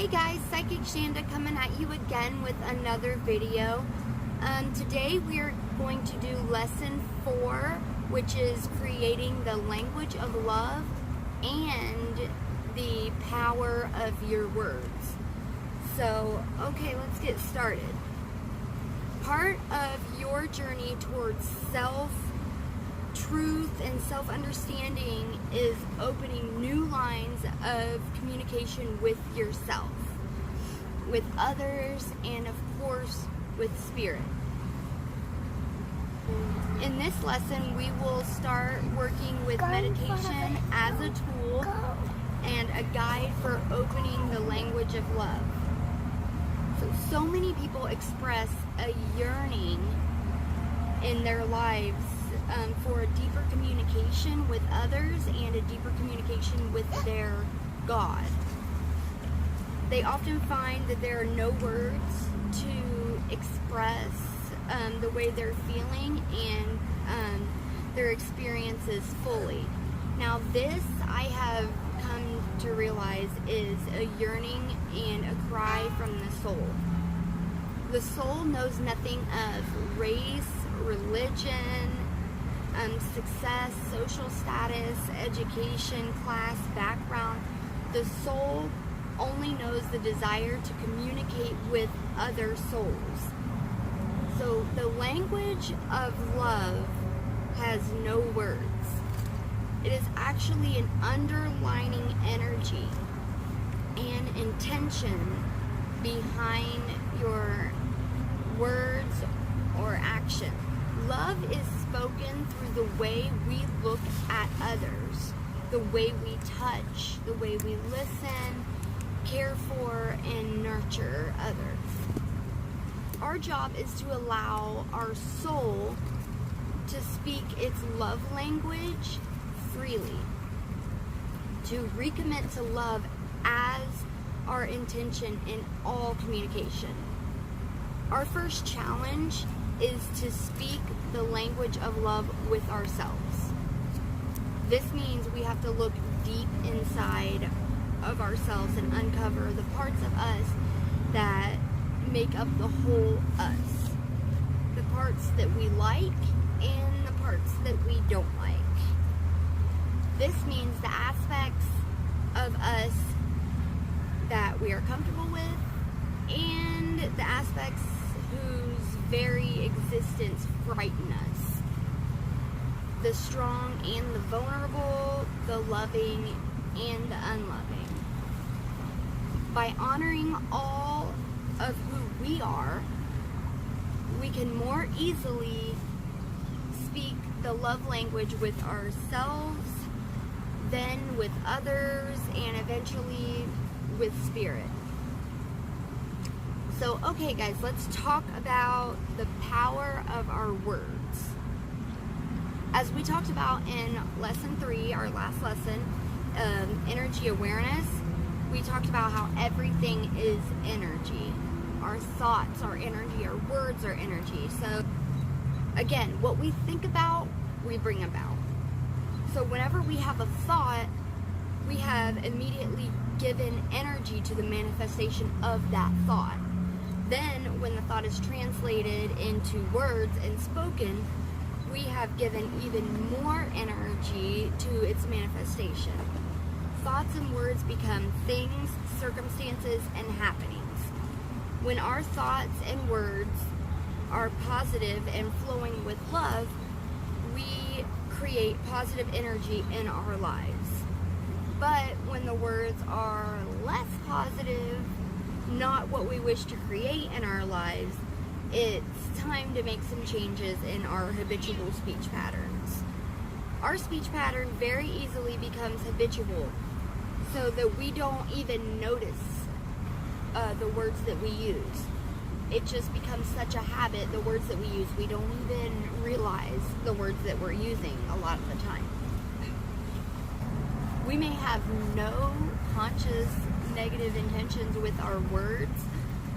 Hey guys, Psychic Shanda coming at you again with another video. Today we are going to do lesson 4, which is creating the language of love and the power of your words. So, okay, let's get started. Part of your journey towards self-truth and self-understanding is opening new lines of communication with yourself, with others, and of course with spirit. In this lesson, we will start working with meditation as a tool and a guide for opening the language of love. So many people express a yearning in their lives for a deeper communication with others and a deeper communication with their God. They often find that there are no words to express the way they're feeling and their experiences fully. Now this, I have come to realize, is a yearning and a cry from the soul. The soul knows nothing of race, religion, success, social status, education, class, background. The soul only knows the desire to communicate with other souls. So the language of love has no words. It is actually an underlining energy and intention behind your words or action. Love is spoken through the way we look at others, the way we touch, the way we listen, care for, and nurture others. Our job is to allow our soul to speak its love language freely, to recommit to love as our intention in all communication. Our first challenge is to speak the language of love with ourselves. This means we have to look deep inside of ourselves and uncover the parts of us that make up the whole us. The parts that we like and the parts that we don't like. This means the aspects of us that we are comfortable with and the aspects whose very existence frighten us. The strong and the vulnerable, the loving and the unloving. By honoring all of who we are, we can more easily speak the love language with ourselves, then with others, and eventually with spirit. So, okay guys, let's talk about the power of our words. As we talked about in lesson 3, our last lesson, energy awareness, we talked about how everything is energy. Our thoughts are energy, our words are energy. So, again, what we think about, we bring about. So whenever we have a thought, we have immediately given energy to the manifestation of that thought. Then, when the thought is translated into words and spoken, we have given even more energy to its manifestation. Thoughts and words become things, circumstances, and happenings. When our thoughts and words are positive and flowing with love, we create positive energy in our lives. But when the words are less positive, not what we wish to create in our lives, it's time to make some changes in our habitual speech patterns. Our speech pattern very easily becomes habitual, so that we don't even notice the words that we use. It just becomes such a habit, the words that we use, we don't even realize the words that we're using a lot of the time. We may have no conscious negative intentions with our words,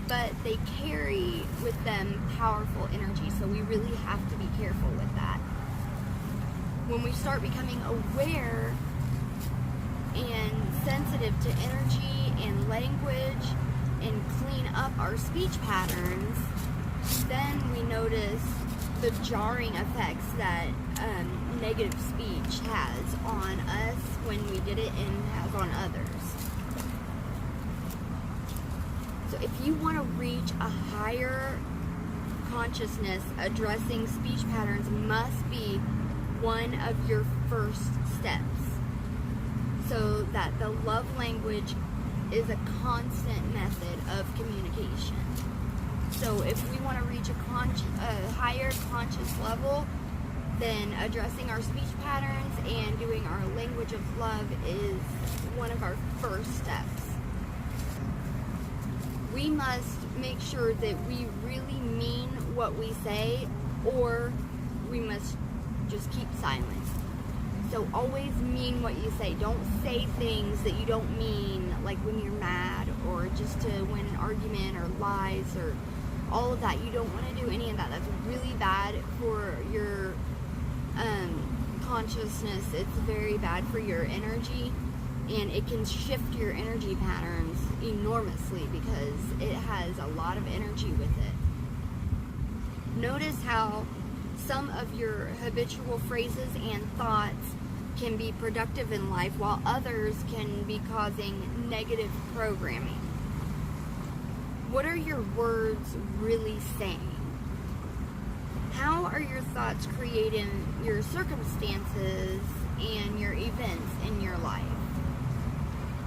but they carry with them powerful energy, so we really have to be careful with that. When we start becoming aware and sensitive to energy and language and clean up our speech patterns, then we notice the jarring effects that negative speech has on us when we did it and has on others. So if you want to reach a higher consciousness, addressing speech patterns must be one of your first steps, so that the love language is a constant method of communication. So if we want to reach a higher conscious level, then addressing our speech patterns and doing our language of love is one of our first steps. We must make sure that we really mean what we say, or we must just keep silent. So always mean what you say. Don't say things that you don't mean, like when you're mad or just to win an argument, or lies, or all of that. You don't want to do any of that. That's really bad for your consciousness. It's very bad for your energy, and it can shift your energy patterns enormously because it has a lot of energy with it. Notice how some of your habitual phrases and thoughts can be productive in life, while others can be causing negative programming. What are your words really saying? How are your thoughts creating your circumstances and your events in your life?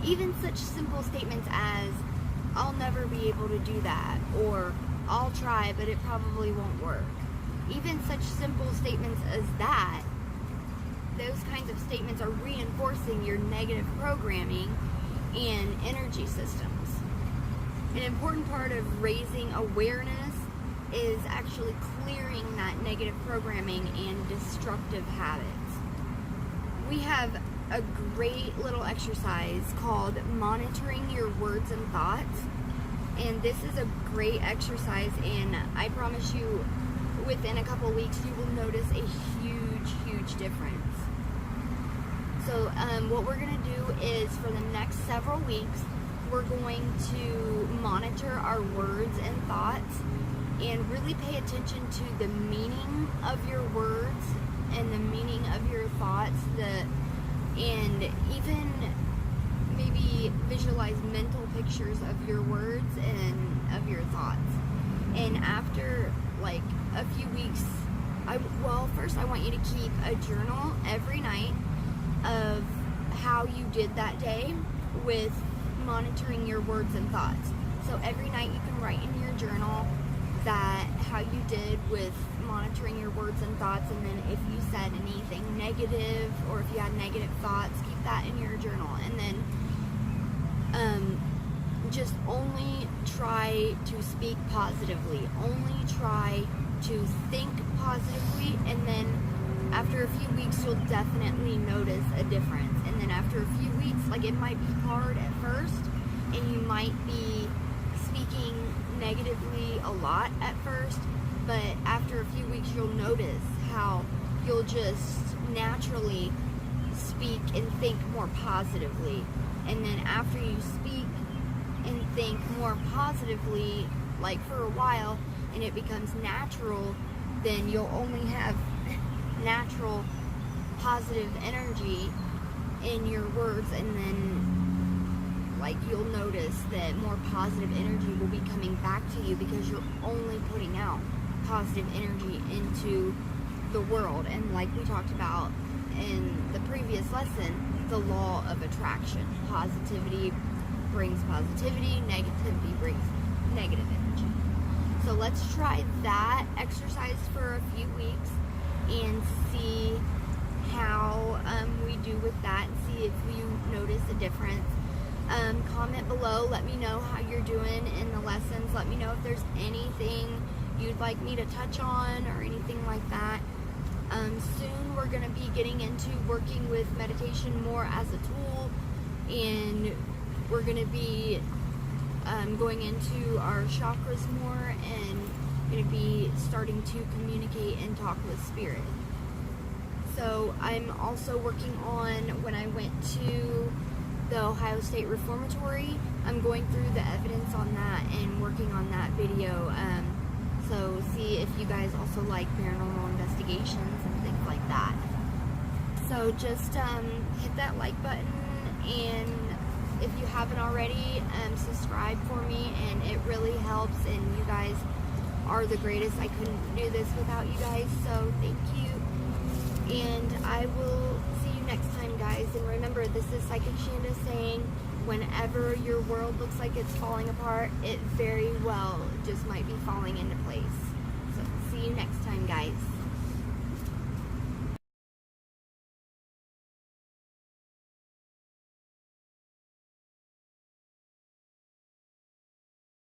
Even such simple statements as, I'll never be able to do that, or I'll try, but it probably won't work. Even such simple statements as that, those kinds of statements are reinforcing your negative programming and energy systems. An important part of raising awareness is actually clearing that negative programming and destructive habits. We have a great little exercise called monitoring your words and thoughts, and this is a great exercise, and I promise you within a couple weeks you will notice a huge difference. So what we're going to do is, for the next several weeks, we're going to monitor our words and thoughts and really pay attention to the meaning of your words and the meaning of your thoughts, and even maybe visualize mental pictures of your words and of your thoughts. And after like a few weeks, first I want you to keep a journal every night of how you did that day with monitoring your words and thoughts. So every night you can write in your journal that how you did with monitoring your words and thoughts, and then if you said anything negative or if you had negative thoughts, keep that in your journal. And then just only try to speak positively, only try to think positively, and then after a few weeks you'll definitely notice a difference. And then after a few weeks, like, it might be hard at first and you might be speaking negatively a lot at first, but after a few weeks you'll notice how you'll just naturally speak and think more positively. And then after you speak and think more positively, like for a while, and it becomes natural, then you'll only have natural positive energy in your words, and then like you'll notice that more positive energy will be coming back to you because you're only putting out positive energy into the world. And like we talked about in the previous lesson, the law of attraction. Positivity brings positivity, negativity brings negative energy. So let's try that exercise for a few weeks and see how we do with that, and see if you notice a difference. Comment below, let me know how you're doing in the lessons. Let me know if there's anything you'd like me to touch on or anything like that. Soon we're going to be getting into working with meditation more as a tool, and we're going to be going into our chakras more, and going to be starting to communicate and talk with spirit. So I'm also working on, when I went to the Ohio State Reformatory. I'm going through the evidence on that and working on that video. So see if you guys also like paranormal investigations and things like that. So just hit that like button, and if you haven't already, subscribe for me, and it really helps, and you guys are the greatest. I couldn't do this without you guys, so thank you, and I will see you next time, guys. And remember, this is Psychic Shanda saying, whenever your world looks like it's falling apart, it very well just might be falling into place.